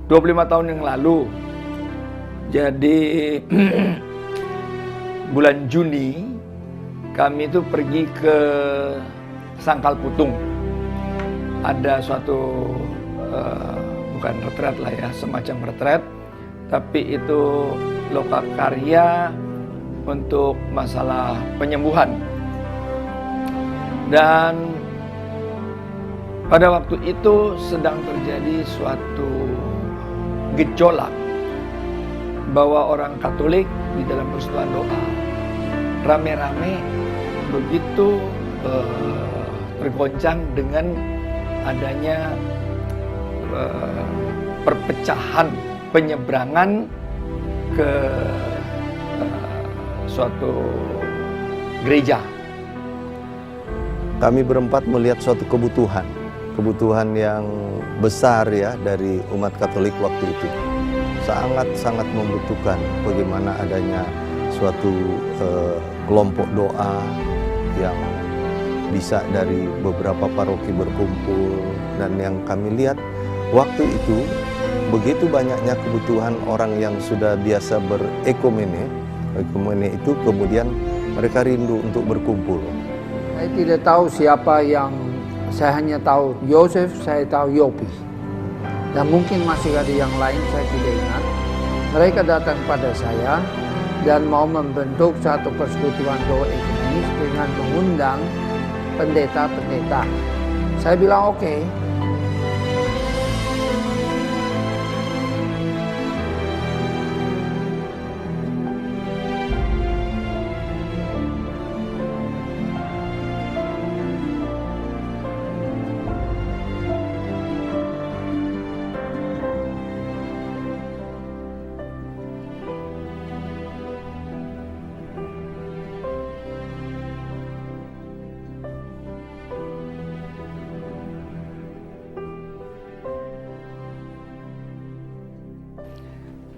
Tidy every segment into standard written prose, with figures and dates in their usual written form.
25 tahun yang lalu. Jadi bulan Juni kami itu pergi ke Sangkal Putung. Ada suatu bukan retret lah ya, semacam retret, tapi itu lokakarya untuk masalah penyembuhan. Dan pada waktu itu sedang terjadi suatu gejolak bahwa orang Katolik di dalam persekutuan doa rame-rame begitu tergoncang dengan adanya perpecahan penyeberangan ke suatu gereja. Kami berempat melihat suatu kebutuhan yang besar ya dari umat Katolik waktu itu. Sangat-sangat membutuhkan bagaimana adanya suatu kelompok doa yang bisa dari beberapa paroki berkumpul. Dan yang kami lihat waktu itu begitu banyaknya kebutuhan orang yang sudah biasa berekumene. Ekumene itu kemudian mereka rindu untuk berkumpul. Saya tidak tahu siapa yang, saya hanya tahu Yosef, saya tahu Yopi. Dan mungkin masih ada yang lain, saya tidak ingat. Mereka datang pada saya dan mau membentuk satu persekutuan doa ekumenis dengan mengundang pendeta-pendeta. Saya bilang oke.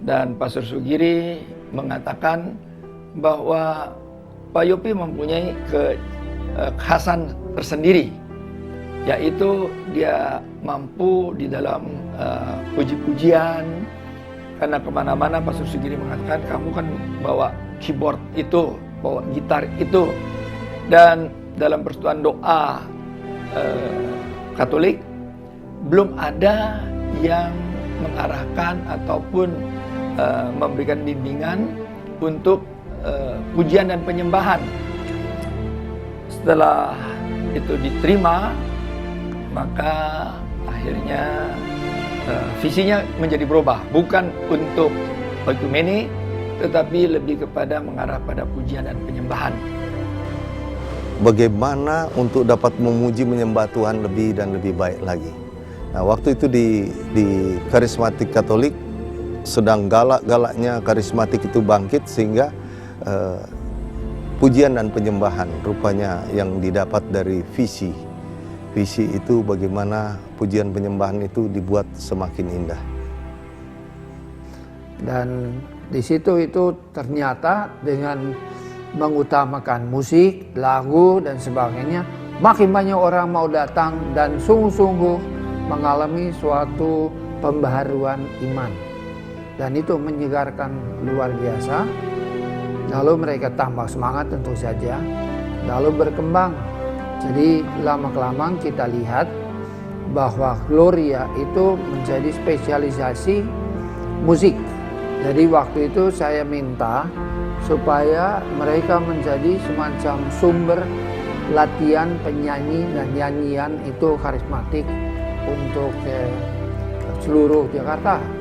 Dan Pastor Sugiri mengatakan bahwa Pak Yopi mempunyai kekhasan tersendiri, yaitu dia mampu di dalam puji-pujian. Karena kemana-mana Pastor Sugiri mengatakan, kamu kan bawa keyboard itu, bawa gitar itu. Dan dalam persekutuan doa Katolik belum ada yang mengarahkan ataupun memberikan bimbingan untuk pujian dan penyembahan. Setelah itu diterima, maka akhirnya visinya menjadi berubah, bukan untuk ekumene, tetapi lebih kepada mengarah pada pujian dan penyembahan. Bagaimana untuk dapat memuji menyembah Tuhan lebih dan lebih baik lagi. Nah, waktu itu di karismatik Katolik sedang galak-galaknya karismatik itu bangkit, sehingga pujian dan penyembahan rupanya yang didapat dari visi itu bagaimana pujian penyembahan itu dibuat semakin indah. Dan di situ itu ternyata dengan mengutamakan musik, lagu dan sebagainya, makin banyak orang mau datang dan sungguh-sungguh mengalami suatu pembaharuan iman. Dan itu menyegarkan luar biasa. Lalu mereka tambah semangat tentu saja. Lalu berkembang. Jadi lama-kelamaan kita lihat bahwa Gloria itu menjadi spesialisasi musik. Jadi waktu itu saya minta supaya mereka menjadi semacam sumber latihan penyanyi dan nyanyian itu karismatik untuk seluruh Jakarta.